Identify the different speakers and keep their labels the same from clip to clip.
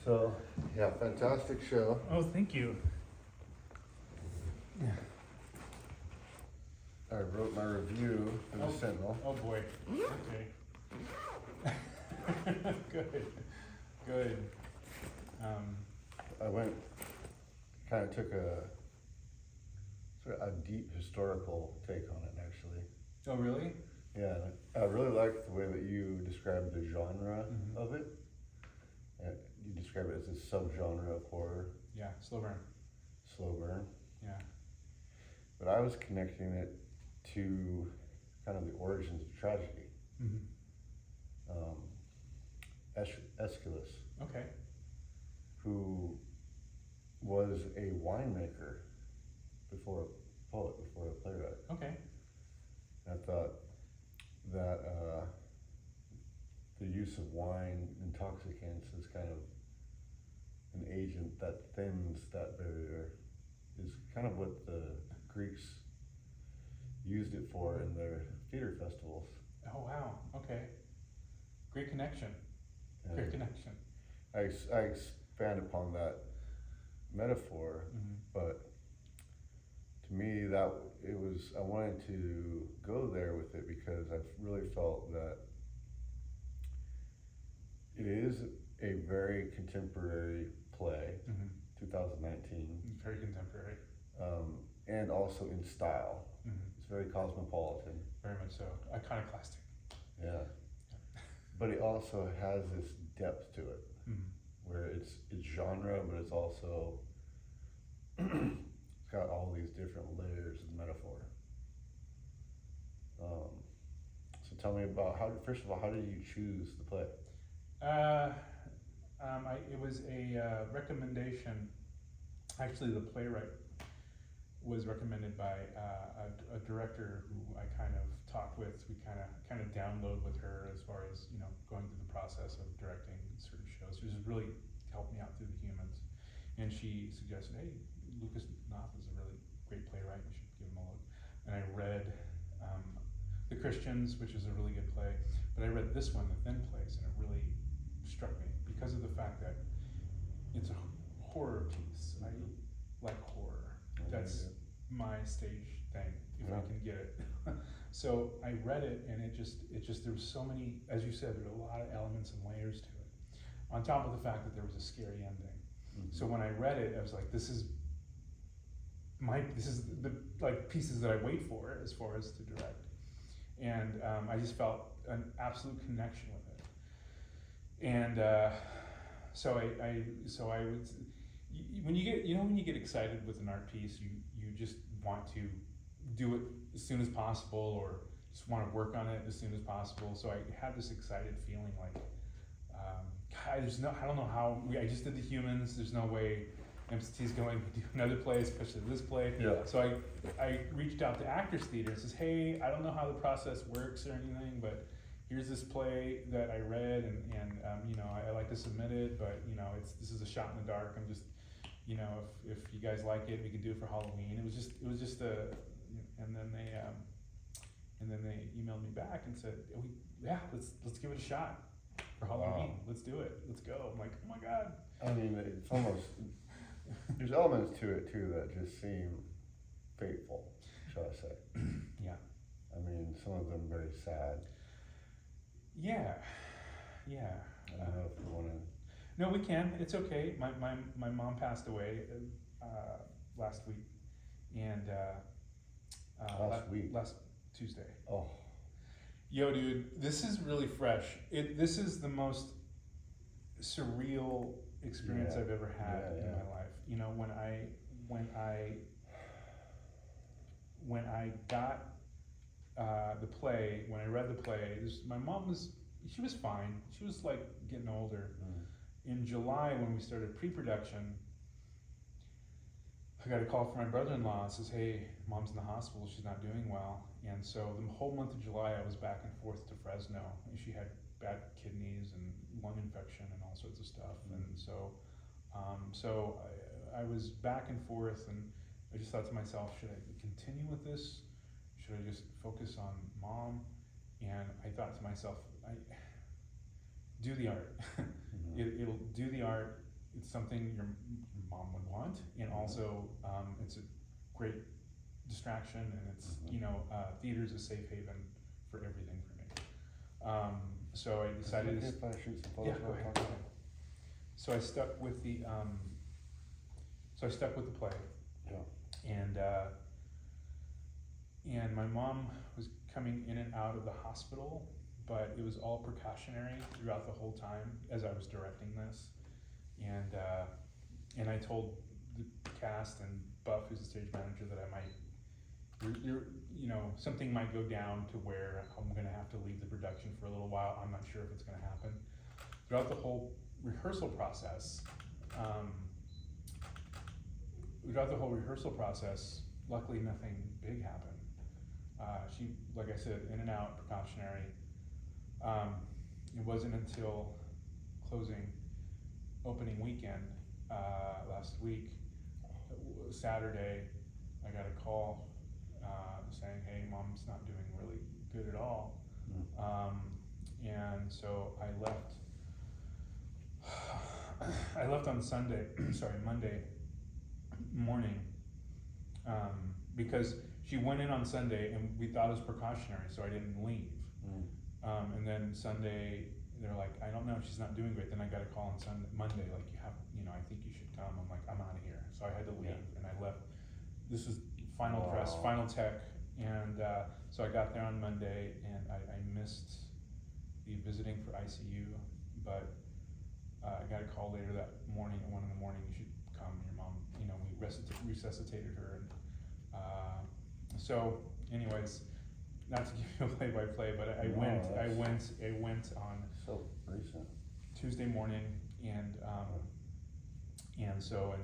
Speaker 1: So, yeah, fantastic show.
Speaker 2: Oh, thank you.
Speaker 1: I wrote my review for the Sentinel.
Speaker 2: Oh boy. Okay. Good.
Speaker 1: I kind of took a sort of a deep historical take on it, actually.
Speaker 2: Oh, really?
Speaker 1: Yeah, I really liked the way that you described the genre of it. You describe it as a subgenre of horror.
Speaker 2: Yeah, slow burn.
Speaker 1: Slow burn.
Speaker 2: Yeah.
Speaker 1: But I was connecting it to kind of the origins of tragedy. Aeschylus,
Speaker 2: Okay.
Speaker 1: who was a winemaker before a poet, before a playwright.
Speaker 2: Okay.
Speaker 1: And I thought that the use of wine intoxicants is kind of an agent that thins that barrier, is kind of what the Greeks used it for in their theater festivals.
Speaker 2: Oh, wow. Okay. Great connection.
Speaker 1: And
Speaker 2: Great connection.
Speaker 1: I expand upon that metaphor, but to me I wanted to go there with it because I really felt that it is a very contemporary play, 2019.
Speaker 2: Very contemporary.
Speaker 1: And also in style. It's very cosmopolitan.
Speaker 2: Very much so. Iconoclastic.
Speaker 1: Yeah. But it also has this depth to it, where it's genre, but it's also it's got all these different layers of metaphor. So tell me about first of all, how did you choose the play?
Speaker 2: It was a recommendation. Actually, the playwright was recommended by a director who I kind of talked with. We kind of download with her as far as going through the process of directing certain shows. She just really helped me out through the humans, and she suggested, "Hey, Lucas Knopf is a really great playwright. You should give him a look." And I read The Christians, which is a really good play, but I read this one, The Thin Place, and it really struck me because of the fact that it's a horror piece. I like horror. That's my stage thing, if I can get it. So I read it, and it just there was so many, as you said, there were a lot of elements and layers to it. On top of the fact that there was a scary ending. So when I read it, I was like, this is the like pieces that I wait for as far as to direct, and I just felt an absolute connection with it. And so I would. When you get excited with an art piece, you just want to do it as soon as possible, or just want to work on it as soon as possible. So I had this excited feeling like, I don't know how I just did the humans. There's no way MCT is going to do another play, especially this play.
Speaker 1: Yeah.
Speaker 2: So I reached out to Actors Theater and says, hey, I don't know how the process works or anything, but here's this play that I read, and I like to submit it, but this is a shot in the dark. I'm just, if you guys like it, we can do it for Halloween. It was just and then they emailed me back and said, let's give it a shot for Halloween.
Speaker 1: Wow.
Speaker 2: Let's do it. Let's go. I'm like, oh my God.
Speaker 1: I mean, it's almost, there's elements to it too that just seem fateful, shall I say.
Speaker 2: Yeah.
Speaker 1: I mean, some of them very sad.
Speaker 2: Yeah.
Speaker 1: I don't know if you want to.
Speaker 2: No, we can. It's okay. My mom passed away last week, and last Tuesday.
Speaker 1: Oh.
Speaker 2: Yo, dude, this is really fresh. This is the most surreal experience I've ever had in my life. When I got the play, when I read the play, my mom she was fine. She was like getting older. In July, when we started pre-production, I got a call from my brother-in-law. It says, hey, mom's in the hospital, she's not doing well. And so the whole month of July, I was back and forth to Fresno. And she had bad kidneys and lung infection and all sorts of stuff. And so I was back and forth, and I just thought to myself, should I continue with this? Should I just focus on mom? And I thought to myself, do the art. It'll do the art. it's something your mom would want, and also it's a great distraction, and it's theater's a safe haven for everything for me. So I decided.
Speaker 1: Is it okay if I shoot some photos?
Speaker 2: Yeah, go ahead. So I stuck with the play.
Speaker 1: Yeah.
Speaker 2: And my mom was coming in and out of the hospital, but it was all precautionary throughout the whole time as I was directing this. And I told the cast and Buff, who's the stage manager, that I might, something might go down to where I'm gonna have to leave the production for a little while. I'm not sure if it's gonna happen. Throughout the whole rehearsal process, luckily nothing big happened. She, like I said, in and out, precautionary. It wasn't until opening weekend, last week, Saturday, I got a call saying, hey, mom's not doing really good at all. And so I left on Monday morning, because she went in on Sunday and we thought it was precautionary, so I didn't leave. And then Sunday, they're like, I don't know, she's not doing great. Then I got a call on Monday, like, I think you should come. I'm like, I'm out of here. So I had to leave, and I left. This was final press, final tech, and so I got there on Monday, and I missed the visiting for ICU, but I got a call later that morning at 1 a.m. You should come. Your mom, we resuscitated her, and so, anyways, not to give you a play-by-play, but I went on
Speaker 1: so recent
Speaker 2: Tuesday morning, and so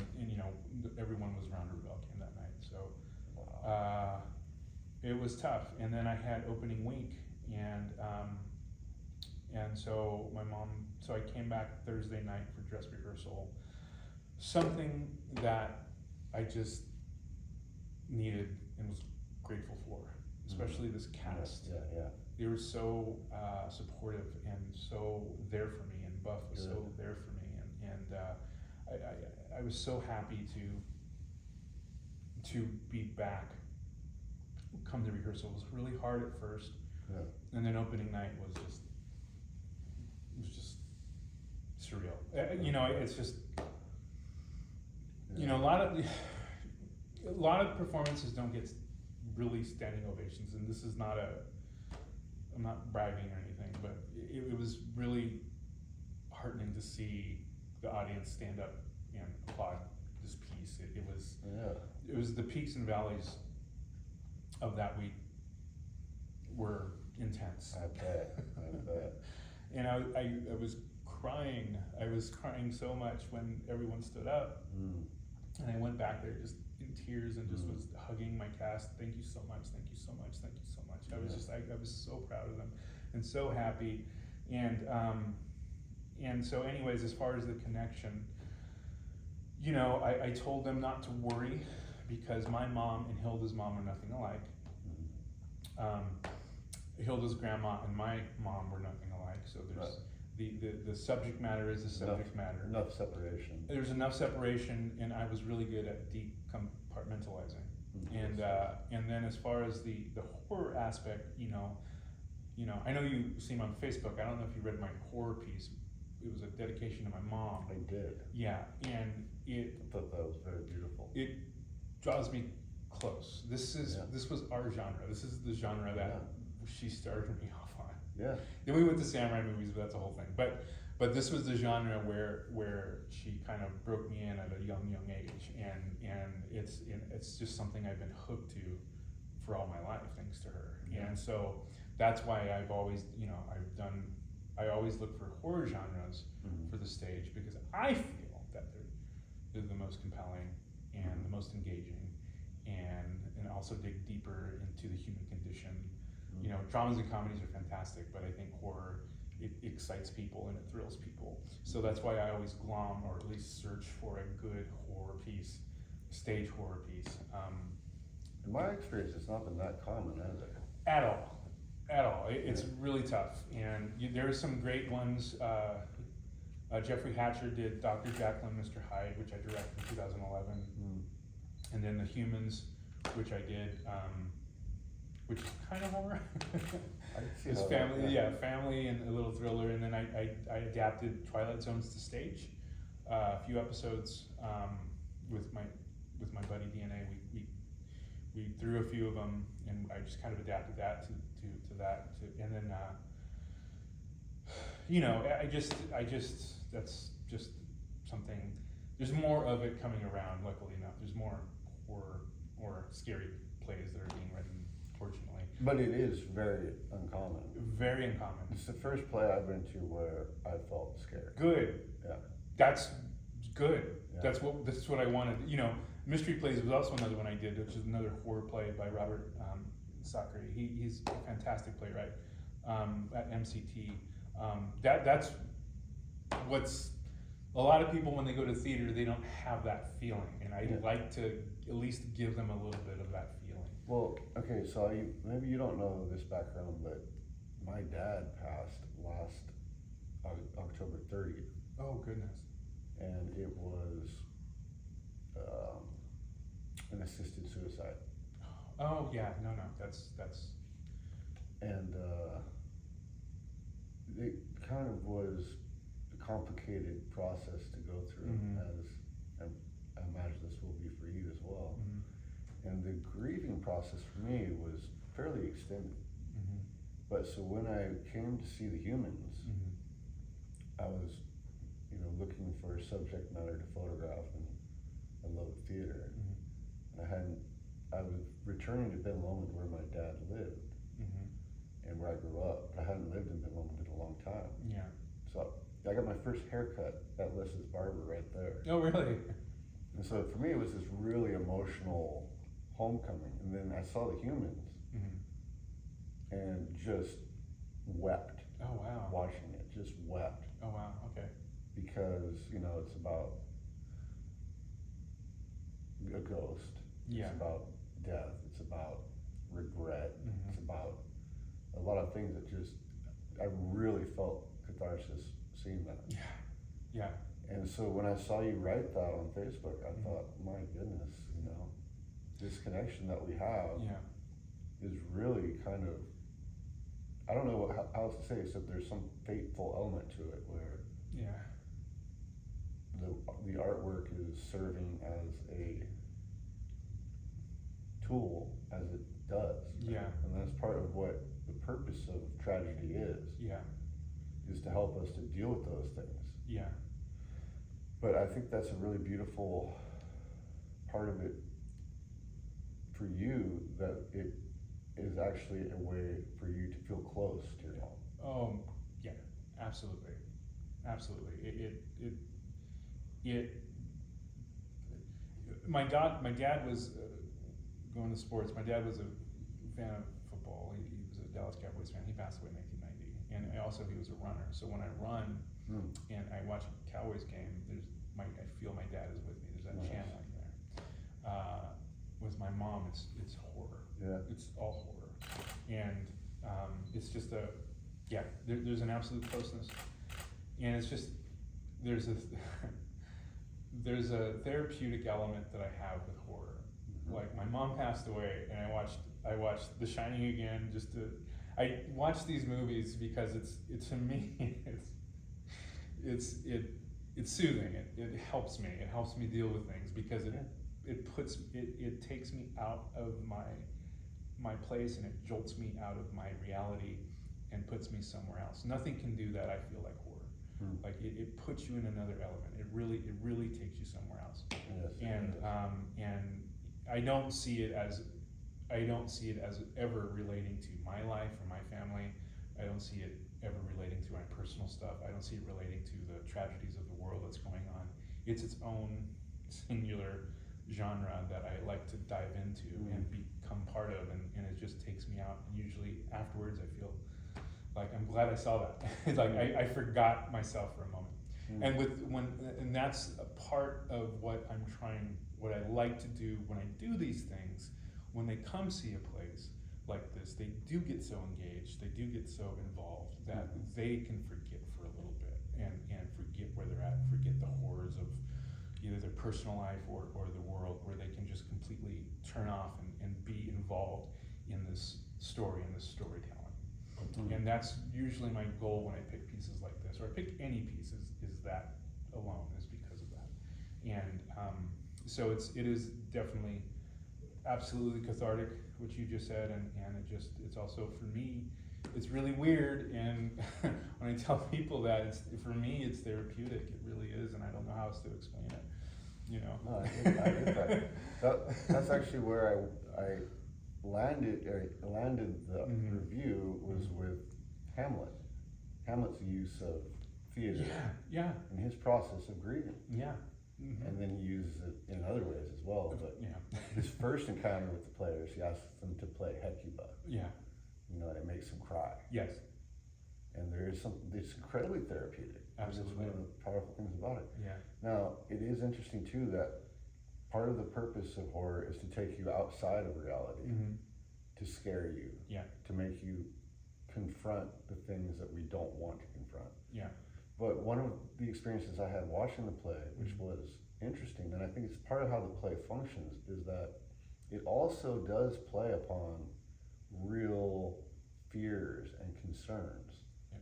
Speaker 2: everyone was around Rubel came that night, so it was tough. And then I had opening week, and so so I came back Thursday night for dress rehearsal, something that I just needed and was grateful for, especially this cast.
Speaker 1: Yeah.
Speaker 2: They were so supportive and so there for me, and Buff was so there for me, and I was so happy to be back. Come to rehearsal, it was really hard at first, and then opening night was just surreal. It's just a lot of performances don't get really standing ovations, and this is not I'm not bragging or anything, but it was really heartening to see the audience stand up and applaud this piece. It was the peaks and valleys of that week were intense.
Speaker 1: I bet.
Speaker 2: And I was crying. I was crying so much when everyone stood up. And I went back there just in tears and just was hugging my cast. Thank you so much, thank you so much, thank you so much. I was so proud of them and so happy. And so anyways, as far as the connection, I told them not to worry, because my mom and Hilda's mom are nothing alike. Hilda's grandma and my mom were nothing alike, so there's the subject matter is the subject matter.
Speaker 1: Enough separation.
Speaker 2: There's enough separation, and I was really good at decompartmentalizing. And then as far as the horror aspect, I know you see me on Facebook. I don't know if you read my horror piece. It was a dedication to my mom.
Speaker 1: I did.
Speaker 2: Yeah, and
Speaker 1: I thought that was very beautiful.
Speaker 2: It draws me close. This was our genre. This is the genre that she started me off on.
Speaker 1: Yeah.
Speaker 2: Then we went to samurai movies, but that's a whole thing. But this was the genre where she kind of broke me in at a young age, and it's just something I've been hooked to for all my life, thanks to her. And so that's why I've always, I always look for horror genres for the stage, because I feel that they're the most compelling and the most engaging, and also dig deeper into the human condition. Dramas and comedies are fantastic, but I think horror, it excites people and it thrills people. So that's why I always glom, or at least search for a good horror piece, stage horror piece.
Speaker 1: In my experience, it's not been that common, has it?
Speaker 2: At all. It's really tough, and there are some great ones. Jeffrey Hatcher did Dr. Jekyll and Mr. Hyde, which I directed in 2011. And then The Humans, which I did, which is kind of horror.
Speaker 1: I can see
Speaker 2: It's
Speaker 1: how
Speaker 2: family,
Speaker 1: that-
Speaker 2: family and a little thriller. And then I adapted Twilight Zones to stage, a few episodes with my buddy DNA. We threw a few of them, and I just kind of adapted that to that. And then I just that's just something. There's more of it coming around. Luckily enough, there's more horror or scary plays that are being written. Fortunately,
Speaker 1: But it is very uncommon.
Speaker 2: very uncommon.
Speaker 1: It's the first play I've been to where I felt scared.
Speaker 2: Good.
Speaker 1: Yeah.
Speaker 2: That's good.
Speaker 1: Yeah.
Speaker 2: That's what I wanted. Mystery Plays was also another one I did, which is another horror play by Robert Sacre. He's a fantastic playwright at MCT. That's what's a lot of people when they go to theater, they don't have that feeling, and I like to at least give them a little bit of that feeling.
Speaker 1: Well, okay, so maybe you don't know this background, but my dad passed last October 30th,
Speaker 2: Oh goodness.
Speaker 1: and it was an assisted suicide.
Speaker 2: Oh yeah, no, that's
Speaker 1: And it kind of was a complicated process to go through, as I imagine this will be for you as well. And the grieving process for me was fairly extended. But so when I came to see The Humans, I was, looking for a subject matter to photograph, and I love theater. And I was returning to Ben Lomond where my dad lived and where I grew up, but I hadn't lived in Ben Lomond in a long time.
Speaker 2: Yeah.
Speaker 1: So I got my first haircut at Lis's barber right there.
Speaker 2: Oh really?
Speaker 1: And so for me, it was this really emotional homecoming. And then I saw The Humans and just wept
Speaker 2: Oh wow.
Speaker 1: watching it, just wept.
Speaker 2: Oh wow. Okay.
Speaker 1: Because, it's about a ghost.
Speaker 2: Yeah.
Speaker 1: It's about death. It's about regret.
Speaker 2: Mhm.
Speaker 1: It's about a lot of things that I really felt catharsis seeing that.
Speaker 2: Yeah. Yeah.
Speaker 1: And so when I saw you write that on Facebook, I
Speaker 2: Mhm.
Speaker 1: thought, my goodness, this connection that we have
Speaker 2: Yeah.
Speaker 1: is really kind of, I don't know how else to say, except there's some fateful element to it where
Speaker 2: Yeah.
Speaker 1: the artwork is serving as a tool, as it does.
Speaker 2: Yeah.
Speaker 1: And that's part of what the purpose of tragedy
Speaker 2: Yeah.
Speaker 1: is to help us to deal with those things.
Speaker 2: Yeah.
Speaker 1: But I think that's a really beautiful part of it for you, that it is actually a way for you to feel close to your mom.
Speaker 2: Oh yeah. Absolutely. Absolutely. My dad was going to sports. My dad was a fan of football. He was a Dallas Cowboys fan. He passed away in 1990, and also he was a runner. So when I run and I watch a Cowboys game, I feel my dad is with me. There's that
Speaker 1: Nice.
Speaker 2: channeling there. With my mom, it's horror.
Speaker 1: Yeah.
Speaker 2: It's all horror, and it's just there's an absolute closeness, and it's just there's a therapeutic element that I have with horror. Like my mom passed away, and I watched The Shining again. I watch these movies because it's to me it's soothing. It helps me. It helps me deal with things because it takes me out of my place, and it jolts me out of my reality and puts me somewhere else. Nothing can do that. I feel like horror. Like it puts you in another element. It really takes you somewhere else.
Speaker 1: Yes.
Speaker 2: And I don't see it as ever relating to my life or my family. I don't see it ever relating to my personal stuff. I don't see it relating to the tragedies of the world that's going on. It's its own singular genre that I like to dive into and become part of, and it just takes me out. And usually afterwards I feel like I'm glad I saw that. It's like I forgot myself for a moment. And that's a part of what I like to do when I do these things. When they come see a place like this, they do get so engaged, they do get so involved that they can forget for a little bit and forget forget where they're at, forget the horrors of either their personal life or the world, where they can just completely turn off and be involved in this story and this storytelling. And that's usually my goal when I pick pieces like this, or I pick any pieces, is that alone, is because of that. And so it is definitely absolutely cathartic, what you just said, and it's also, for me, it's really weird, and when I tell people that, for me it's therapeutic, it really is, and I don't know how else to explain it, you know.
Speaker 1: No, I get that. That's actually where I landed the review was with Hamlet. Hamlet's use of theater.
Speaker 2: Yeah.
Speaker 1: And his process of grieving.
Speaker 2: Yeah.
Speaker 1: And then he uses it in other ways as well. But his first encounter with the players, he asks them to play Hecuba.
Speaker 2: Yeah.
Speaker 1: You know, and it makes them cry.
Speaker 2: Yes.
Speaker 1: And there is it's incredibly therapeutic.
Speaker 2: Absolutely.
Speaker 1: That's one of the powerful things about it.
Speaker 2: Yeah.
Speaker 1: Now, it is interesting too that part of the purpose of horror is to take you outside of reality, to scare you, to make you confront the things that we don't want to confront.
Speaker 2: Yeah.
Speaker 1: But one of the experiences I had watching the play, which was interesting, and I think it's part of how the play functions, is that it also does play upon real fears and concerns.
Speaker 2: Yeah.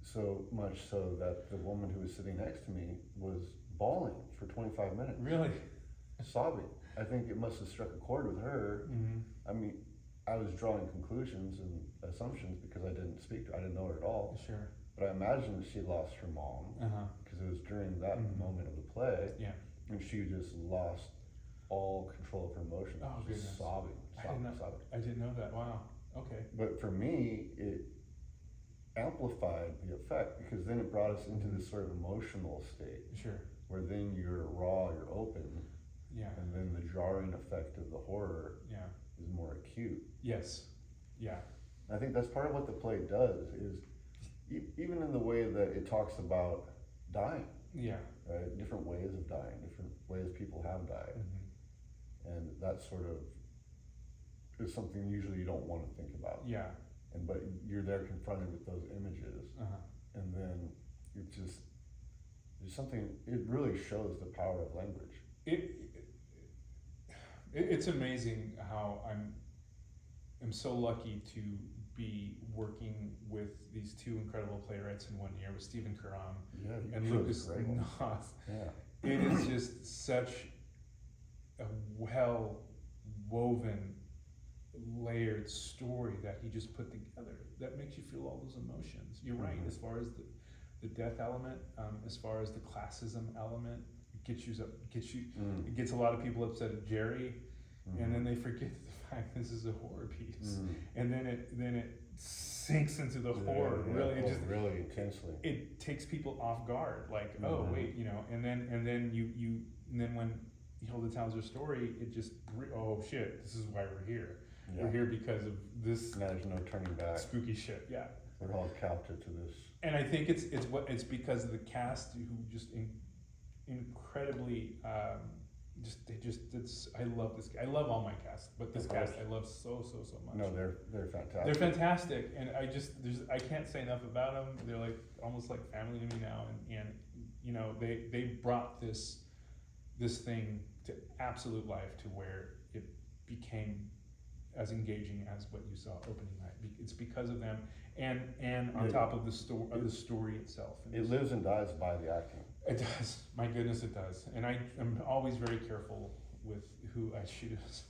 Speaker 1: So much so that the woman who was sitting next to me was bawling for 25 minutes.
Speaker 2: Really?
Speaker 1: Sobbing. I think it must have struck a chord with her. I mean, I was drawing conclusions and assumptions because I didn't know her at all.
Speaker 2: Sure.
Speaker 1: But I imagine she lost her mom, because it was during that moment of the play, and she just lost all control of her emotions, just sobbing.
Speaker 2: I didn't know that. Wow. Okay.
Speaker 1: But for me, it amplified the effect, because then it brought us into this sort of emotional state.
Speaker 2: Sure.
Speaker 1: Where then you're raw, you're open, and then the jarring effect of the horror is more acute.
Speaker 2: Yes. Yeah.
Speaker 1: I think that's part of what the play does, is even in the way that it talks about dying.
Speaker 2: Yeah.
Speaker 1: Right? Different ways of dying, different ways people have died. And that sort of is something usually you don't want to think about.
Speaker 2: Yeah.
Speaker 1: But you're there confronted with those images, and then there's something, it really shows the power of language.
Speaker 2: It's amazing how I'm so lucky to be working with these two incredible playwrights in one year, with Stephen Karam and Lucas Noth.
Speaker 1: Yeah.
Speaker 2: It is just such a well woven, layered story that he just put together that makes you feel all those emotions. You're right, as far as the death element, as far as the classism element, it gets a lot of people upset at Jerry, and then they forget the fact this is a horror piece, and then it sinks into the horror
Speaker 1: really intensely.
Speaker 2: It takes people off guard, like, oh wait, you know, and then when he told the Townsend story, it just, oh shit, this is why we're here. We're here because of this.
Speaker 1: Now there's no turning back.
Speaker 2: Spooky shit. Yeah.
Speaker 1: We're all captive to this.
Speaker 2: And I think it's because of the cast who just incredibly I love this. I love all my cast, but this cast I love so much.
Speaker 1: No, they're fantastic.
Speaker 2: They're fantastic, and I can't say enough about them. They're like almost like family to me now, and you know they brought this thing to absolute life, to where it became as engaging as what you saw opening night. It's because of them, and on top of the story itself.
Speaker 1: It lives and dies by the acting.
Speaker 2: It does. My goodness, it does. And I'm always very careful with who I choose.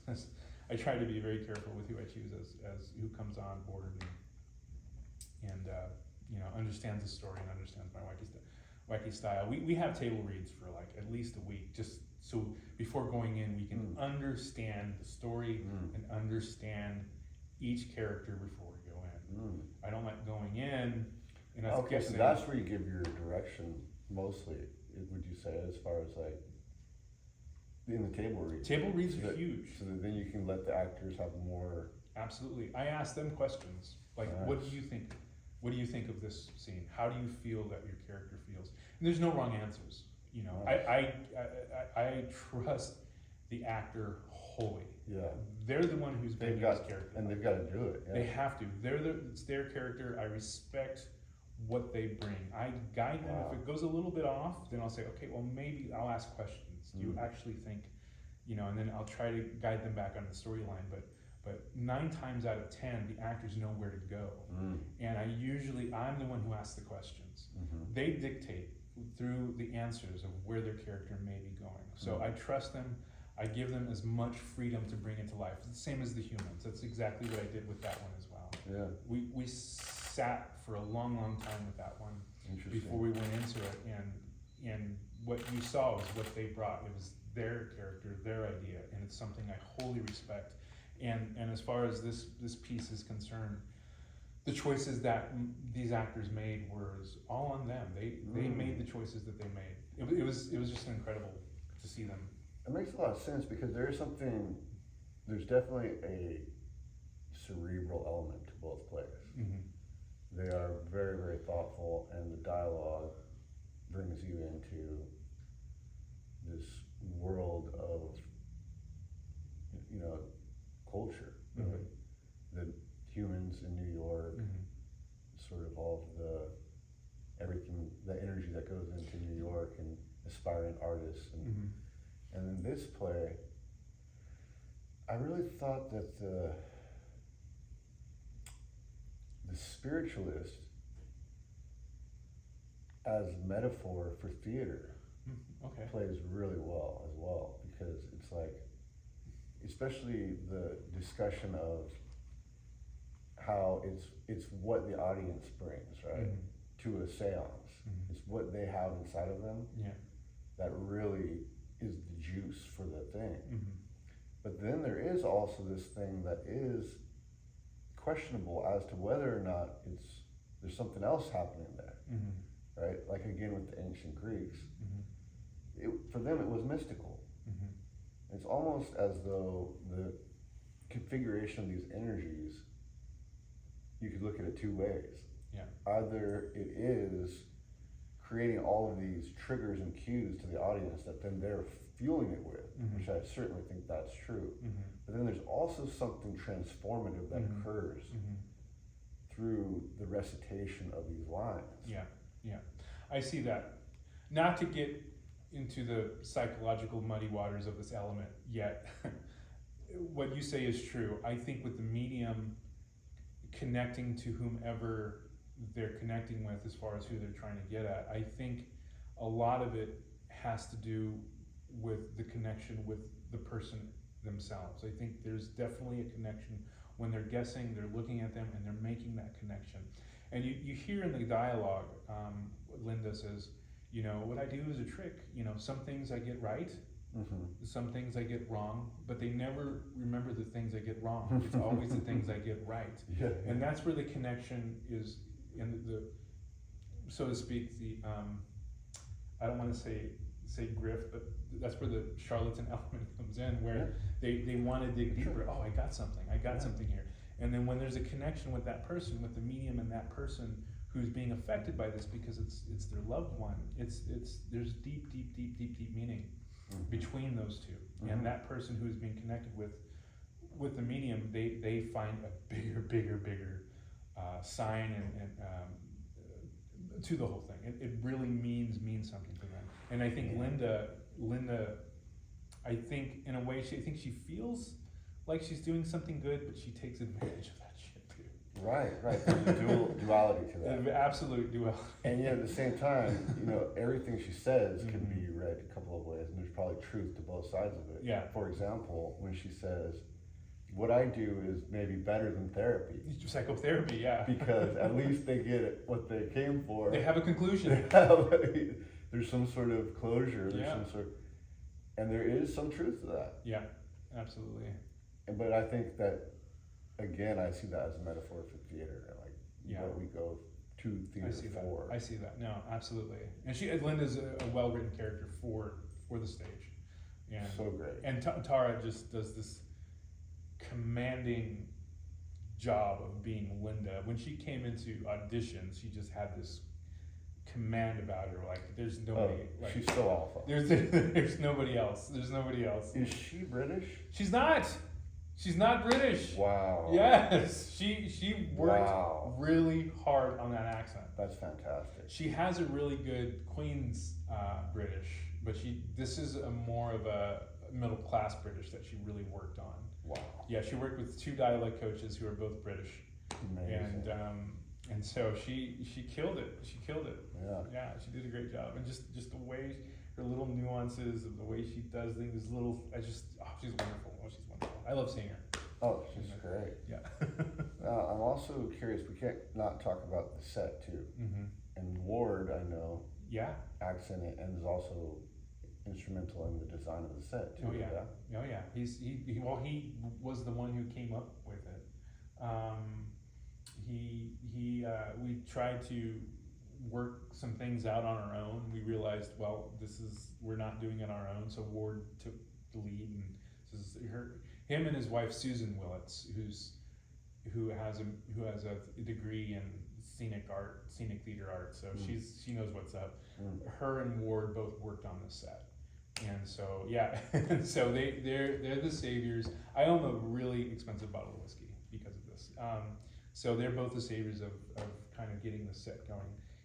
Speaker 2: I try to be very careful with who I choose as who comes on board and you know, understands the story and understands my wacky style. We have table reads for like at least a week, just so before going in we can understand the story and understand each character before we go in. I don't like going in and
Speaker 1: so that's where you give your direction mostly, would you say, as far as like in the table reads?
Speaker 2: Table reads are huge.
Speaker 1: So that then you can let the actors have more.
Speaker 2: Absolutely. I ask them questions like, what do you think? What do you think of this scene? How do you feel that your character feels? And there's no wrong answers. You know, I trust the actor wholly.
Speaker 1: Yeah.
Speaker 2: They're the one who's bringing this character.
Speaker 1: And they've got to do it. Yeah.
Speaker 2: They have to. It's their character. I respect what they bring. I guide them.
Speaker 1: Wow.
Speaker 2: If it goes a little bit off, then I'll say, okay, well, maybe I'll ask questions. Do you actually think, and then I'll try to guide them back on the storyline. But 9 times out of 10, the actors know where to go. And I'm the one who asks the questions. They dictate through the answers of where their character may be going. So I trust them. I give them as much freedom to bring it to life. It's the same as the humans. That's exactly what I did with that one as well.
Speaker 1: Yeah.
Speaker 2: We sat for a long, long time with that one before we went into it, and what you saw was what they brought. It was their character, their idea, and it's something I wholly respect. And as far as this piece is concerned, the choices that these actors made was all on them. They made the choices that they made. It was just incredible to see them.
Speaker 1: It makes a lot of sense because there's definitely a cerebral element to both plays. They are very, very thoughtful, and the dialogue brings you into this world of, culture, really. The humans in New York, sort of all of everything, the energy that goes into New York and aspiring artists. And in this play, I really thought that the spiritualist as metaphor for theater plays really well as well, because it's like, especially the discussion of how it's what the audience brings, right, to a seance. It's what they have inside of them that really is the juice for the thing. But then there is also this thing that is questionable as to whether or not there's something else happening there, right? Like again with the ancient Greeks, for them it was mystical. It's almost as though the configuration of these energies, you could look at it 2 ways. Either it is creating all of these triggers and cues to the audience that then they're fueling it with, which I certainly think that's true. But then there's also something transformative that occurs through the recitation of these lines.
Speaker 2: I see that. Not to get into the psychological muddy waters of this element yet. What you say is true. I think with the medium connecting to whomever they're connecting with as far as who they're trying to get at, I think a lot of it has to do with the connection with the person themselves. I think there's definitely a connection when they're guessing, they're looking at them, and they're making that connection. And you hear in the dialogue, Linda says, what I do is a trick. Some things I get right, some things I get wrong, but they never remember the things I get wrong. It's always the things I get right. And that's where the connection is, in the so to speak, the I don't want to say grift, but that's where the charlatan element comes in, where they want to dig deeper. Oh, I got something here. And then when there's a connection with that person, with the medium and that person who's being affected by this, because it's their loved one, there's deep meaning between those two. And that person who's being connected with the medium, they find a bigger sign and to the whole thing. It really means something to them. And I think Linda, I think in a way, she feels like she's doing something good, but she takes advantage of that shit too.
Speaker 1: Right. There's a duality to that.
Speaker 2: Absolute duality.
Speaker 1: And yet at the same time, everything she says can be read a couple of ways, and there's probably truth to both sides of it. For example, when she says, what I do is maybe better than therapy.
Speaker 2: Psychotherapy,
Speaker 1: because at least they get what they came for.
Speaker 2: They have a conclusion.
Speaker 1: There's some sort of closure. And there is some truth to that.
Speaker 2: Yeah, absolutely.
Speaker 1: But I think that, again, I see that as a metaphor for theater, what we go to theater for.
Speaker 2: I see that. No, absolutely. And Linda's a well-written character for the stage. And,
Speaker 1: so great.
Speaker 2: And Tara just does this commanding job of being Linda. When she came into auditions, she just had this command about her, there's nobody.
Speaker 1: She's so alpha.
Speaker 2: There's nobody else. Is
Speaker 1: she British?
Speaker 2: She's not. She's not British.
Speaker 1: Wow.
Speaker 2: Yes, she worked
Speaker 1: Wow.
Speaker 2: really hard on that accent.
Speaker 1: That's fantastic.
Speaker 2: She has a really good Queen's British, but this is a more of a middle class British that she really worked on.
Speaker 1: Wow.
Speaker 2: Yeah, she worked with 2 dialect coaches who are both British,
Speaker 1: Amazing.
Speaker 2: and so she killed it. She killed it.
Speaker 1: Yeah.
Speaker 2: Yeah, she did a great job, and just the way her little nuances of the way she does things, she's wonderful. Oh, she's wonderful. I love seeing her.
Speaker 1: Oh, she's great.
Speaker 2: Yeah.
Speaker 1: I'm also curious, we can't not talk about the set too.
Speaker 2: Mm-hmm.
Speaker 1: And Ward, I know,
Speaker 2: Yeah.
Speaker 1: acts in it and is also instrumental in the design of the set too.
Speaker 2: Oh yeah. Oh yeah. He was the one who came up with it. We tried to work some things out on our own. We realized, well, we're not doing it on our own. So Ward took the lead, and this is him and his wife Susan Willits, who has a degree in scenic theater art. So she knows what's up. Her and Ward both worked on this set. And so yeah, so they're the saviors. I own a really expensive bottle of whiskey because of this. So they're both the saviors of kind of getting the set going.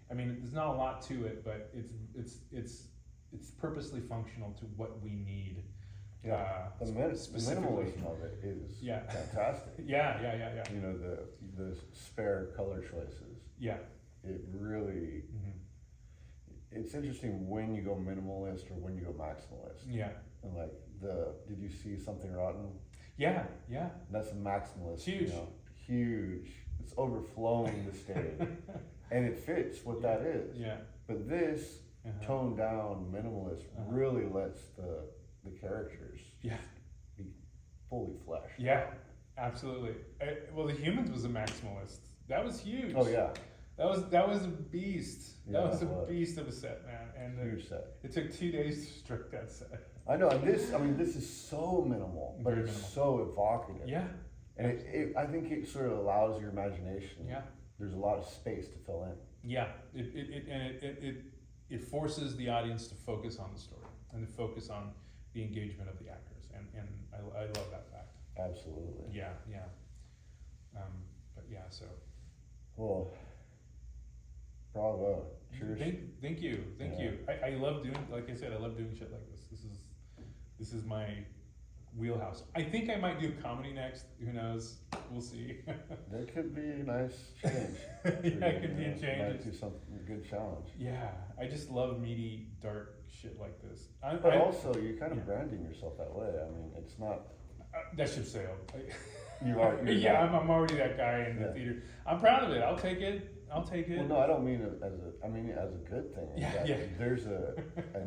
Speaker 2: I mean, there's not a lot to it, but it's purposely functional to what we need.
Speaker 1: Yeah, the minimalism of it is fantastic.
Speaker 2: Yeah.
Speaker 1: You know, the spare color choices.
Speaker 2: Yeah.
Speaker 1: It really. Mm-hmm. It's interesting when you go minimalist or when you go maximalist.
Speaker 2: Yeah.
Speaker 1: And like did you see Something Rotten?
Speaker 2: Yeah.
Speaker 1: That's a maximalist.
Speaker 2: Huge.
Speaker 1: You know, huge. It's overflowing the stage. And it fits what that is.
Speaker 2: Yeah.
Speaker 1: But this toned down minimalist really lets the characters be fully fleshed.
Speaker 2: Yeah, absolutely. Well, The Humans was a maximalist. That was huge.
Speaker 1: Oh yeah.
Speaker 2: That was a beast.
Speaker 1: Yeah,
Speaker 2: that was a beast of a set, man. And
Speaker 1: huge set.
Speaker 2: It took 2 days to strike that set.
Speaker 1: I know, and this is so minimal, but
Speaker 2: Very
Speaker 1: it's
Speaker 2: minimal.
Speaker 1: so evocative.
Speaker 2: Yeah.
Speaker 1: And I think it sort of allows your imagination.
Speaker 2: Yeah.
Speaker 1: There's a lot of space to fill in.
Speaker 2: Yeah. It forces the audience to focus on the story and to focus on the engagement of the actors, and I love that fact.
Speaker 1: Absolutely.
Speaker 2: Yeah. But yeah, so.
Speaker 1: Well, bravo. Cheers.
Speaker 2: Thank you. I love doing, like I said, I love doing shit like this. This is my wheelhouse. I think I might do comedy next. Who knows? We'll see.
Speaker 1: There could be a nice change.
Speaker 2: Yeah, it could be a change.
Speaker 1: Might do something, a good challenge.
Speaker 2: Yeah, I just love meaty, dark shit like this.
Speaker 1: But also, you're kind of branding yourself that way. I mean, it's not.
Speaker 2: That ship sailed.
Speaker 1: You are.
Speaker 2: Yeah, I'm already that guy in the theater. I'm proud of it. I'll take it.
Speaker 1: Well, no, I don't mean it as a good thing.
Speaker 2: Yeah.
Speaker 1: There's a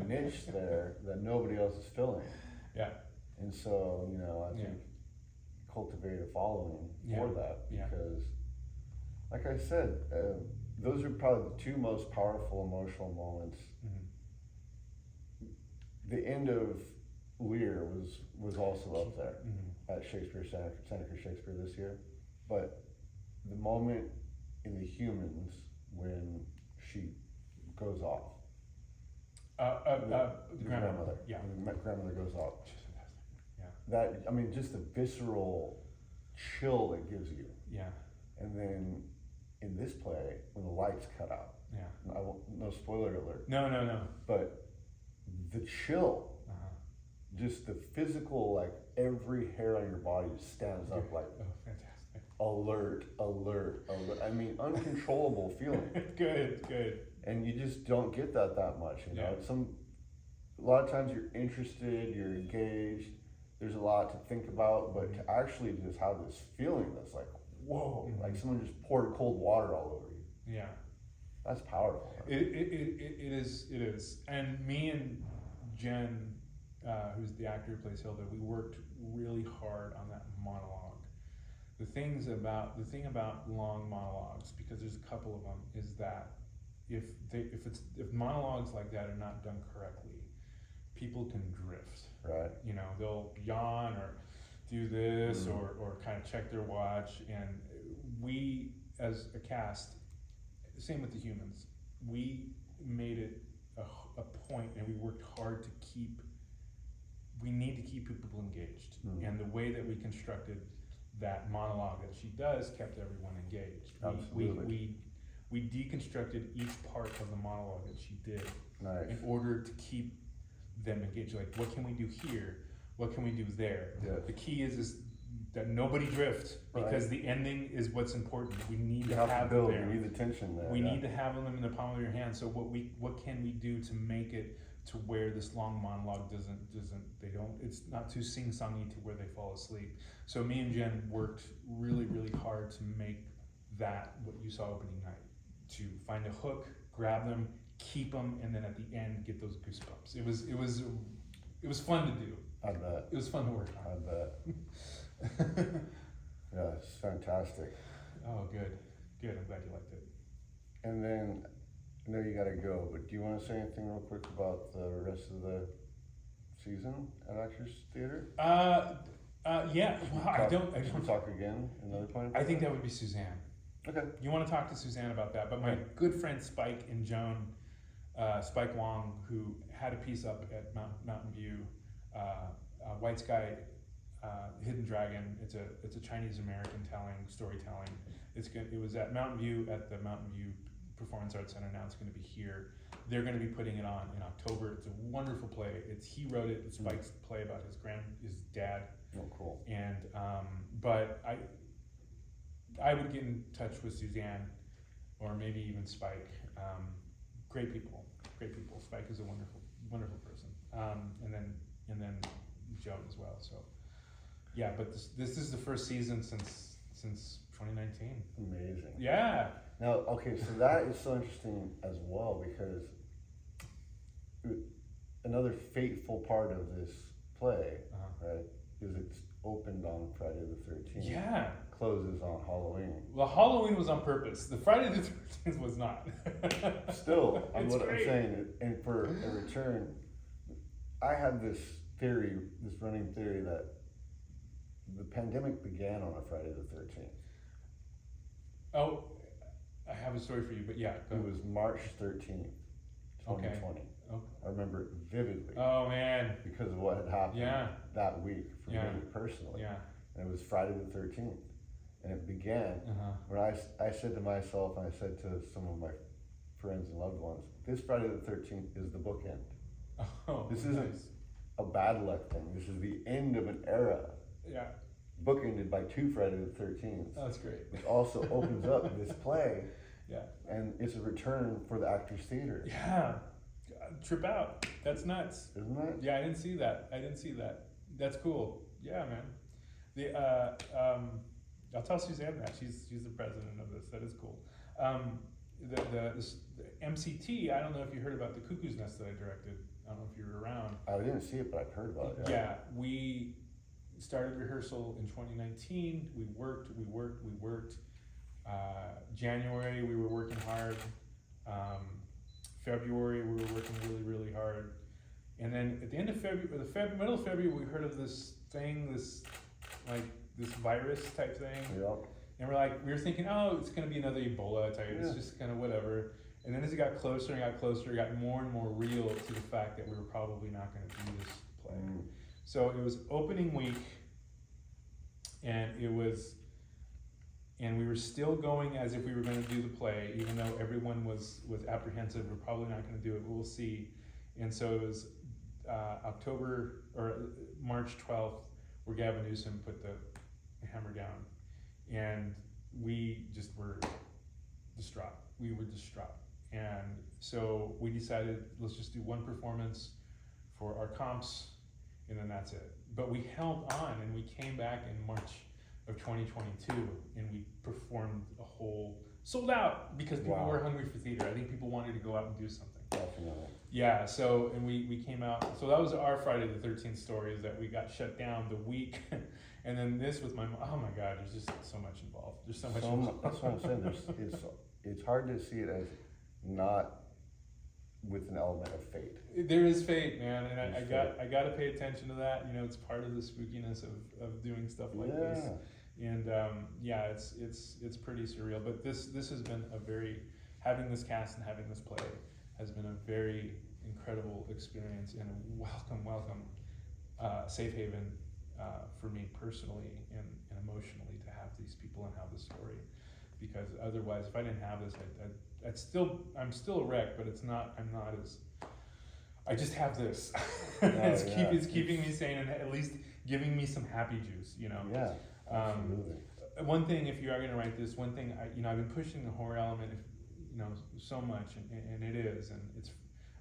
Speaker 1: niche there that nobody else is filling.
Speaker 2: Yeah.
Speaker 1: And so, I think cultivate a following for that, because, like I said, those are probably the 2 most powerful emotional moments. Mm-hmm. The end of Lear was also up there at Shakespeare Center for Shakespeare this year, but the moment in The Humans when she goes off. The grandmother.
Speaker 2: Yeah.
Speaker 1: When the grandmother goes off.
Speaker 2: She's fantastic. Yeah.
Speaker 1: That, just the visceral chill it gives you.
Speaker 2: Yeah.
Speaker 1: And then in this play, when the lights cut out.
Speaker 2: Yeah.
Speaker 1: No spoiler alert.
Speaker 2: No.
Speaker 1: But the chill, just the physical, like every hair on your body just stands up like.
Speaker 2: Oh, fantastic.
Speaker 1: Alert. I mean, uncontrollable feeling.
Speaker 2: Good.
Speaker 1: And you just don't get that much, a lot of times you're interested, you're engaged, there's a lot to think about, but to actually just have this feeling that's like, whoa, like someone just poured cold water all over you.
Speaker 2: Yeah.
Speaker 1: That's powerful.
Speaker 2: It is. And me and Jen, who's the actor who plays Hilda, we worked really hard on that monologue. The thing about long monologues, because there's a couple of them, is that if monologues like that are not done correctly, people can drift.
Speaker 1: Right.
Speaker 2: They'll yawn or do this or kind of check their watch, and we as a cast, same with The Humans, we made it a point, and we worked hard to keep we need to keep people engaged,
Speaker 1: Mm.
Speaker 2: and the way that we constructed that monologue that she does kept everyone engaged.
Speaker 1: Absolutely.
Speaker 2: We deconstructed each part of the monologue that she did
Speaker 1: Nice.
Speaker 2: in order to keep them engaged. Like, what can we do here? What can we do there?
Speaker 1: Yes.
Speaker 2: The key is that nobody drift, because
Speaker 1: Right.
Speaker 2: the ending is what's important. We need
Speaker 1: You
Speaker 2: to
Speaker 1: have
Speaker 2: have
Speaker 1: to build.
Speaker 2: them
Speaker 1: You
Speaker 2: there.
Speaker 1: need the tension there.
Speaker 2: We
Speaker 1: yeah.
Speaker 2: need to have them in the palm of your hand. So what can we do to make it to where this long monologue it's not too sing-songy to where they fall asleep. So me and Jen worked really, really hard to make that what you saw opening night, to find a hook, grab them, keep them, and then at the end get those goosebumps. It was fun to do.
Speaker 1: I bet.
Speaker 2: It was fun to work
Speaker 1: I
Speaker 2: on.
Speaker 1: bet. Yeah, it's fantastic.
Speaker 2: Oh, good. I'm glad you liked it.
Speaker 1: And then, I know you gotta go, but do you wanna say anything real quick about the rest of the season at Actors Theater?
Speaker 2: Yeah. Well, I don't.
Speaker 1: Should we talk again another point?
Speaker 2: I think that would be Suzanne.
Speaker 1: Okay.
Speaker 2: You want to talk to Suzanne about that, but my
Speaker 1: Okay.
Speaker 2: good friend Spike and Joan, Spike Wong, who had a piece up at Mountain View, White Sky, Hidden Dragon. It's a Chinese American storytelling. It was at Mountain View at the Mountain View Performance Arts Center. Now it's going to be here. They're going to be putting it on in October. It's a wonderful play. He wrote it. It's Spike's play about his dad.
Speaker 1: Oh, cool.
Speaker 2: And but I would get in touch with Suzanne, or maybe even Spike. Great people. Spike is a wonderful person. And then Joan as well. So yeah, but this is the first season since 2019.
Speaker 1: Amazing.
Speaker 2: Yeah.
Speaker 1: Now, okay, so that is so interesting as well, because another fateful part of this play, right, is it's opened on Friday the 13th.
Speaker 2: Yeah.
Speaker 1: Closes on Halloween.
Speaker 2: Well, Halloween was on purpose. The Friday the 13th was not.
Speaker 1: Still, I'm
Speaker 2: It's great.
Speaker 1: saying, and for a return, I had this running theory that the pandemic began on a Friday the 13th.
Speaker 2: Oh, I have a story for you, but yeah. Go
Speaker 1: It
Speaker 2: ahead.
Speaker 1: was March 13th, 2020.
Speaker 2: Okay.
Speaker 1: I remember it vividly
Speaker 2: Oh man.
Speaker 1: because of what had happened
Speaker 2: Yeah.
Speaker 1: that week for
Speaker 2: Yeah.
Speaker 1: me personally.
Speaker 2: Yeah.
Speaker 1: And it was Friday the 13th. And it began when I said to myself, and I said to some of my friends and loved ones, this Friday the 13th is the bookend.
Speaker 2: Oh,
Speaker 1: This isn't
Speaker 2: nice.
Speaker 1: a bad luck thing. This is the end of an era,
Speaker 2: Yeah.
Speaker 1: bookended by two Friday the 13th,
Speaker 2: Oh, that's great.
Speaker 1: which also opens up this play,
Speaker 2: Yeah.
Speaker 1: and it's a return for the Actors Theater.
Speaker 2: Yeah. Trip out. That's nuts.
Speaker 1: Isn't it?
Speaker 2: Yeah, I didn't see that. That's cool. Yeah, man. I'll tell Suzanne that she's the president of this. That is cool. The MCT. I don't know if you heard about the Cuckoo's Nest that I directed. I don't know if you were around.
Speaker 1: I didn't see it, but I've heard about it.
Speaker 2: Yeah, we started rehearsal in 2019. We worked. January we were working hard. February we were working really hard. And then at the end of February, or the middle of February, we heard of this thing, this virus type thing.
Speaker 1: Yep.
Speaker 2: And we were thinking, oh, it's gonna be another Ebola type.
Speaker 1: Yeah.
Speaker 2: It's just kind of whatever. And then as it got closer and got closer, it got more and more real to the fact that we were probably not gonna do this play. So it was opening week, and we were still going as if we were going to do the play, even though everyone was apprehensive. We're probably not going to do it. We'll see. And so it was March 12th, where Gavin Newsom put the hammer down, and we just were distraught. And so we decided, let's just do one performance for our comps, and then that's it. But we held on, and we came back in March of 2022, and we performed a whole sold out because people
Speaker 1: Wow.
Speaker 2: were hungry for theater. I think people wanted to go out and do something.
Speaker 1: Definitely.
Speaker 2: Yeah, so and we came out. So that was our Friday the 13th story, is that we got shut down the week, and then this with my oh my God, there's just so much involved. There's so much.
Speaker 1: That's what I'm saying. It's hard to see it as not with an element of fate.
Speaker 2: There is fate, man, and
Speaker 1: There's
Speaker 2: I got to pay attention to that. You know, it's part of the spookiness of doing stuff like this. And it's pretty surreal. But this has been having this cast and having this play has been a very incredible experience, and a welcome safe haven for me personally and emotionally to have these people and have this story. Because otherwise, if I didn't have this, I'm still a wreck, but I'm not as, I just have this. It's keeping me sane and at least giving me some happy juice, you know?
Speaker 1: Yeah, absolutely.
Speaker 2: One thing, if you are gonna write this, one thing, I've been pushing the horror element, so much, and it is, and it's,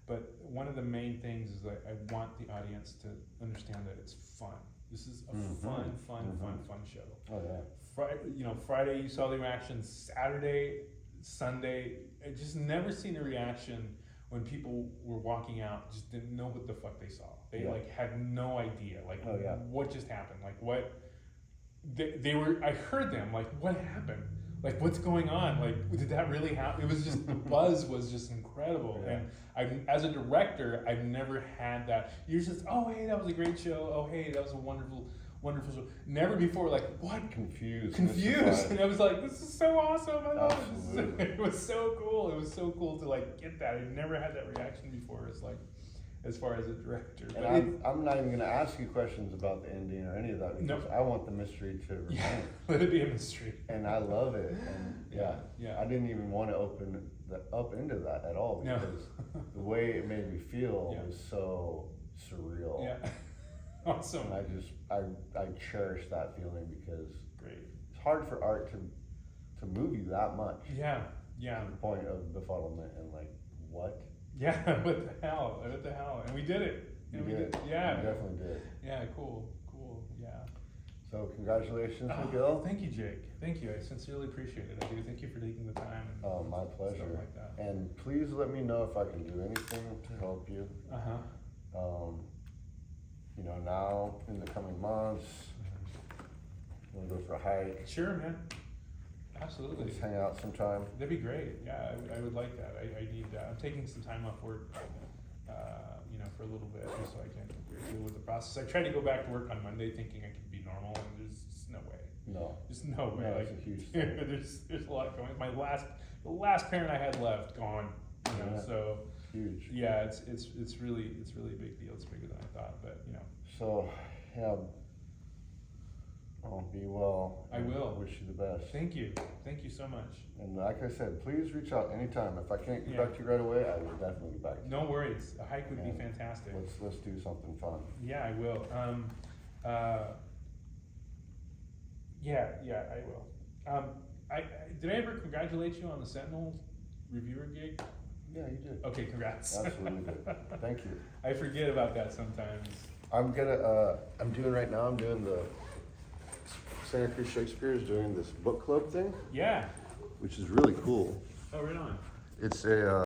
Speaker 2: but one of the main things is that I want the audience to understand that it's fun. This is a fun show.
Speaker 1: Oh yeah.
Speaker 2: Friday you saw the reaction. Saturday, Sunday, I just never seen a reaction when people were walking out, just didn't know what the fuck they saw. They had no idea, what just happened, what they were. I heard them what happened, what's going on, did that really happen? It was just the buzz was just incredible, and as a director, I've never had that. You're just, oh hey, that was a great show. Oh hey, that was a wonderful show. Never before, what?
Speaker 1: Confused.
Speaker 2: And I was like, this is so awesome. I love it. It was so cool. It was so cool to get that. I've never had that reaction before. It's as far as a director.
Speaker 1: And I'm not even going to ask you questions about the ending or any of that because I want the mystery to remain.
Speaker 2: Let it be a mystery.
Speaker 1: And I love it. And I didn't even want to open up into that at all because the way it made me feel was so surreal.
Speaker 2: Yeah. Awesome.
Speaker 1: And I cherish that feeling because
Speaker 2: great.
Speaker 1: It's hard for art to move you that much.
Speaker 2: Yeah.
Speaker 1: To the point of befuddlement and what?
Speaker 2: Yeah, what the hell? And we did it.
Speaker 1: You did.
Speaker 2: Yeah.
Speaker 1: You definitely did.
Speaker 2: Yeah, cool, yeah.
Speaker 1: So congratulations, Miguel.
Speaker 2: Thank you, Jake. Thank you. I sincerely appreciate it. I do. Thank you for taking the time.
Speaker 1: Oh, my pleasure.
Speaker 2: Stuff like that.
Speaker 1: And please let me know if I can do anything to help you. Now in the coming months, we'll go for a hike.
Speaker 2: Sure, man. Absolutely.
Speaker 1: Let's hang out sometime.
Speaker 2: That'd be great. Yeah, I would like that. I need that. I'm taking some time off work, for a little bit, just so I can deal with the process. I tried to go back to work on Monday thinking I could be normal, and there's just no way.
Speaker 1: No.
Speaker 2: Just no way.
Speaker 1: No, it's a huge thing.
Speaker 2: There's a lot going. The last parent I had left gone. So
Speaker 1: huge.
Speaker 2: Yeah, it's really a big deal. It's bigger than I thought, but
Speaker 1: So be well.
Speaker 2: I will.
Speaker 1: Wish you the best.
Speaker 2: Thank you so much.
Speaker 1: And like I said, please reach out anytime. If I can't get back to you right away, I will definitely get back to you.
Speaker 2: No worries. A hike would be fantastic.
Speaker 1: Let's do something fun.
Speaker 2: Yeah, I will. I will. Did I ever congratulate you on the Sentinel reviewer gig?
Speaker 1: Yeah, you did.
Speaker 2: Okay, congrats.
Speaker 1: Absolutely did. Thank you.
Speaker 2: I forget about that sometimes.
Speaker 1: I'm doing the Santa Cruz Shakespeare is doing this book club thing.
Speaker 2: Yeah.
Speaker 1: Which is really cool.
Speaker 2: Oh, right on.
Speaker 1: It's a